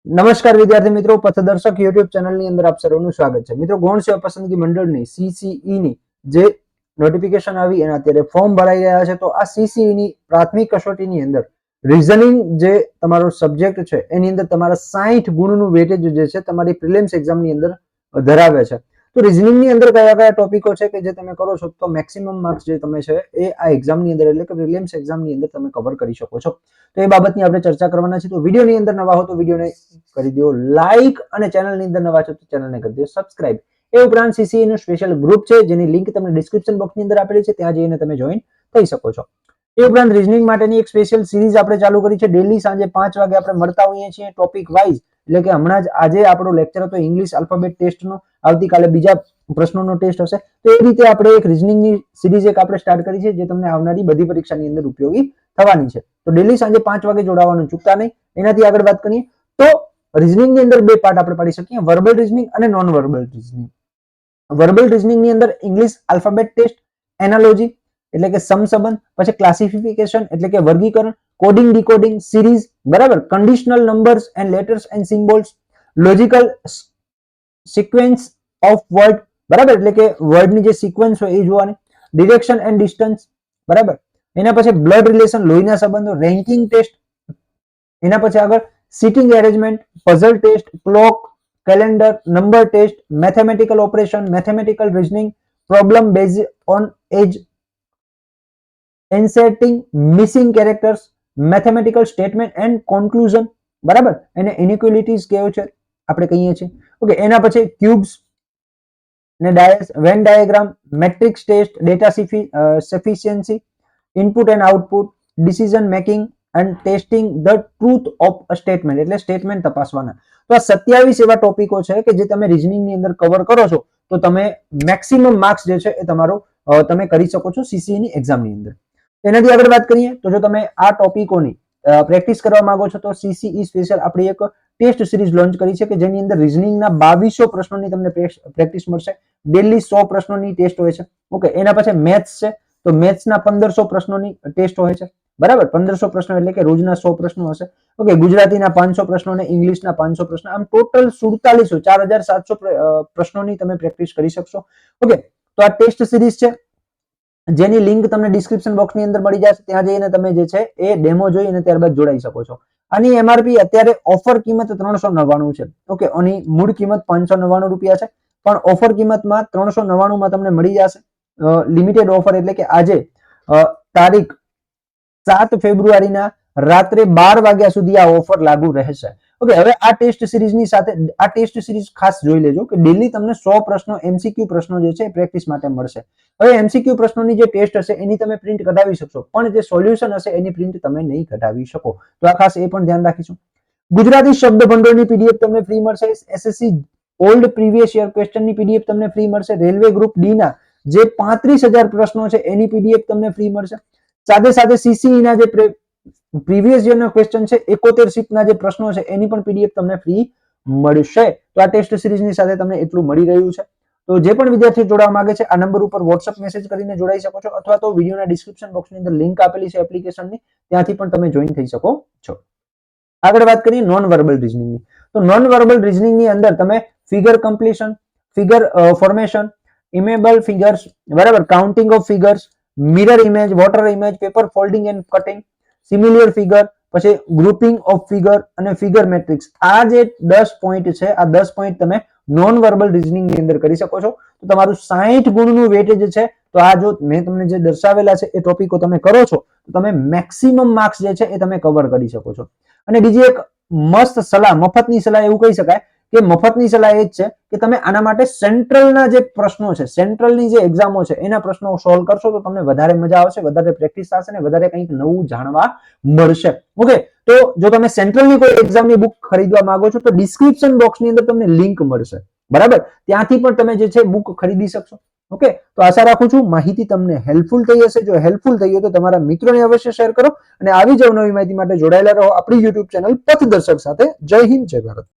નમસ્કાર વિદ્યાર્થી મિત્રો, પથદર્શક યુટ્યુબ ચેનલની અંદર આપ સર્વનું સ્વાગત છે. મિત્રો, ગૌણ સેવા પસંદગી મંડળની CCE ની જે નોટિફિકેશન આવી એના અત્યારે ફોર્મ ભરાઈ રહ્યા છે. તો આ CCE ની પ્રાથમિક કસોટીની અંદર રીઝનિંગ જે તમારો સબ્જેક્ટ છે એની અંદર તમારા 60 ગુણનું વેટેજ જે છે તમારી પ્રિલિમ્સ એક્ઝામની અંદર ધરાવે છે. તો રીઝનિંગની અંદર કયા કયા ટોપિકો છે કે જે તમે કરો છો તો મેક્સિમમ માર્ક્સ જે તમે છે એ આ એક્ઝામની અંદર એટલે કે પ્રિલિમ્સ એક્ઝામની અંદર તમે કવર કરી શકો છો. તો એ બાબતની આપણે ચર્ચા કરવાના છે. તો વિડીયોની અંદર નવા હો તો વિડીયોને કરી દો લાઈક અને ચેનલની અંદર નવા છો તો ચેનલને કરી દો સબસ્ક્રાઇબ. એ ઉપરાંત CCE નું સ્પેશિયલ ગ્રુપ છે જેની લિંક તમને ડિસ્ક્રિપ્શન બોક્સની અંદર આપેલી છે, ત્યાં જઈને તમે જોઈન થઈ શકો છો. એ ઉપરાંત રીઝનિંગ માટેની એક સ્પેશિયલ સિરીઝ આપણે ચાલુ કરી છે. ડેલી સાંજે 5 વાગે આપણે મળતા હોઈએ છીએ ટોપિક વાઇઝ. એટલે કે હમણાં જ આજે આપણો લેક્ચર હતો ઇંગ્લિશ આલ્ફાબેટ ટેસ્ટનો, આવતીકાલે બીજા પ્રશ્નોનો ટેસ્ટ હશે. તો એ રીતે આપણે એક રીઝનિંગની સિરીઝ એક આપણે સ્ટાર્ટ કરી છે જે તમને આવનારી બધી પરીક્ષાની અંદર ઉપયોગી થવાની છે. તો ડેલી સાંજે 5 વાગે જોડાવાનું ચૂકતા નહીં. એનાથી આગળ વાત કરીએ તો રીઝનિંગની અંદર બે પાર્ટ આપણે પાડી શકીએ, વર્બલ રીઝનિંગ અને નોન વર્બલ રીઝનિંગ. વર્બલ રીઝનિંગની અંદર ઇંગ્લિશ આલ્ફાબેટ ટેસ્ટ, એનાલોજી એટલે કે સમસંબંધ, પછી ક્લાસિફિકેશન એટલે કે વર્ગીકરણ, કોડિંગ ડીકોડિંગ, સિરીઝ, બરાબર, conditional numbers and letters and symbols, logical sequence of word, બરાબર, એટલે કે વર્ડની જે સિક્વન્સ હોય એ જોવાની, ડિરેક્શન એન્ડ ડિસ્ટન્સ, બરાબર. એના પછી બ્લડ રિલેશન, લોહીના સંબંધો, રેન્કિંગ ટેસ્ટ, એના પછી આગળ sitting arrangement, puzzle test, clock, calendar, number test, mathematical operation, mathematical reasoning, problem based on age, inserting missing characters, mathematical statement and conclusion, બરાબર. એને ઇનઇક્વાલિટીઝ કેવો છે આપણે કહીએ છીએ. ઓકે, એના પછી ક્યુબ્સ ને dice, Venn diagram, matrix test, data sufficiency, input and output, decision making and testing the truth of a statement એટલે સ્ટેટમેન્ટ તપાસવાના. તો આ 27 એવા ટોપિકો છે કે જે તમે રીઝનિંગની અંદર કવર કરો છો તો તમે મેક્સિમમ માર્ક્સ જે છે એ તમારો તમે કરી શકો છો CCE ની એક્ઝામની અંદર. એનાથી આગળ વાત કરીએ તો જો તમે આ ટોપિકોની પ્રેક્ટિસ કરવા માંગો છો તો CCE સ્પેશિયલ આપણી એક ટેસ્ટ સિરીઝ લોન્ચ કરી છે કે જેની અંદર રીઝનિંગના 2200 પ્રશ્નોની તમને પ્રેક્ટિસ મળશે. ડેલી 100 પ્રશ્નોની ટેસ્ટ હોય છે. ઓકે, એના પછી મેથ્સ છે તો મેથ્સના 1500 પ્રશ્નોની ટેસ્ટ હોય છે, બરાબર. 1500 પ્રશ્નો એટલે કે રોજના 100 પ્રશ્નો હશે. ઓકે, ગુજરાતીના 500 પ્રશ્નો અને ઇંગ્લિશના 500 પ્રશ્નો, આમ ટોટલ 4700 પ્રશ્નોની તમે પ્રેક્ટિસ કરી શકશો. ઓકે, તો આ ટેસ્ટ સિરીઝ છે જેની લિંક તમને ડિસ્ક્રિપ્શન બોક્સની અંદર મળી જશે, ત્યાં જઈને તમે જે છે એ ડેમો જોઈ અને ત્યારબાદ જોડાઈ શકો છો. આની MRP અત્યારે ઓફર કિંમત 399 છે. ઓકે, આની મૂળ કિંમત 599 રૂપિયા છે, પણ ઓફર કિંમતમાં 399 માં તમને મળી જશે. લિમિટેડ ઓફર એટલે કે આજે તારીખ 7 ફેબ્રુઆરીના રાત્રે 12 વાગ્યા સુધી આ ઓફર લાગુ રહેશે. ઓકે, હવે આ ટેસ્ટ સિરીઝની સાથે આ ટેસ્ટ સિરીઝ ખાસ જોઈ લેજો કે ડેલી તમને 100 પ્રશ્નો MCQ પ્રશ્નો જે છે પ્રેક્ટિસ માટે મળશે. હવે MCQ પ્રશ્નોની જે ટેસ્ટ હશે એની તમે પ્રિન્ટ કઢાવી શકશો, પણ જે સોલ્યુશન હશે એની પ્રિન્ટ તમે નહીં કઢાવી શકો. તો આ ખાસ એ પણ ધ્યાન રાખીશું. ગુજરાતી શબ્દ ભંડોળની PDF તમને ફ્રી મળશે. SSC ઓલ્ડ પ્રીવિયસ યર ક્વેશ્ચનની PDF તમને ફ્રી મળશે. રેલવે ગ્રુપ ડી ના જે 35,000 પ્રશ્નો છે એની PDF તમને ફ્રી મળશે. સાથે સાથે CCE ના જે પ્રીવિયસ યર ના ક્વેશ્ચન છે 71 શીટના જે પ્રશ્નો છે એની પણ PDF તમને ફ્રી મળશે. તો આ ટેસ્ટ સિરીઝની સાથે તમને એટલું મળી રહ્યું છે. તો જે પણ વિદ્યાર્થી જોડાવા માંગે છે આ નંબર ઉપર WhatsApp મેસેજ કરીને જોડાઈ શકો છો, અથવા તો વિડીયોના ડિસ્ક્રિપ્શન બોક્સની અંદર લિંક આપેલી છે એપ્લિકેશનની, ત્યાંથી પણ તમે જોઈન થઈ શકો છો. આગળ વાત કરીએ નોન વર્બલ રીઝનિંગની. તો નોન વર્બલ રીઝનિંગની અંદર તમે figure completion, figure formation, embedded figures, બરાબર, counting of figures, mirror image, water image, paper folding and cutting, similar figure, પછી ગ્રુપિંગ ઓફ ફિગર અને ફિગર મેટ્રિક્સ, આ જે 10 પોઈન્ટ છે આ 10 પોઈન્ટ તમે નોન વર્બલ રીઝનિંગ ની અંદર કરી શકો છો. તો તમારું 60 ગુણનું વેટેજ છે. તો આ જો મેં તમને જે દર્શાવેલા છે એ ટોપિકો તમે કરો છો તો તમે મેક્સિમમ માર્ક્સ જે છે એ તમે કવર કરી શકો છો. અને બીજી એક મસ્ત સલાહ, મફતની સલાહ એવું કહી શકાય કે મફતની સલાહ એ જ છે કે તમે આના માટે સેન્ટ્રલના જે પ્રશ્નો છે, સેન્ટ્રલની જે એક્ઝામો છે એના પ્રશ્નો સોલ્વ કરશો તો તમને વધારે મજા આવશે, વધારે પ્રેક્ટિસ થશે ને વધારે કંઈક નવું જાણવા મળશે. ઓકે, તો જો તમે સેન્ટ્રલની કોઈ એક્ઝામની બુક ખરીદવા માંગો છો તો ડિસ્ક્રિપ્શન બોક્સની અંદર તમને લિંક મળશે, બરાબર, ત્યાંથી પણ તમે જે છે બુક ખરીદી શકશો. ઓકે, તો આશા રાખું છું માહિતી તમને હેલ્પફુલ થઈ હશે. જો હેલ્પફુલ થઈ હોય તો તમારા મિત્રોને અવશ્ય શેર કરો અને આવી જ નવી માહિતી માટે જોડાયેલા રહો આપણી YouTube ચેનલ પથદર્શક સાથે. જય હિન્દ, જય ભારત.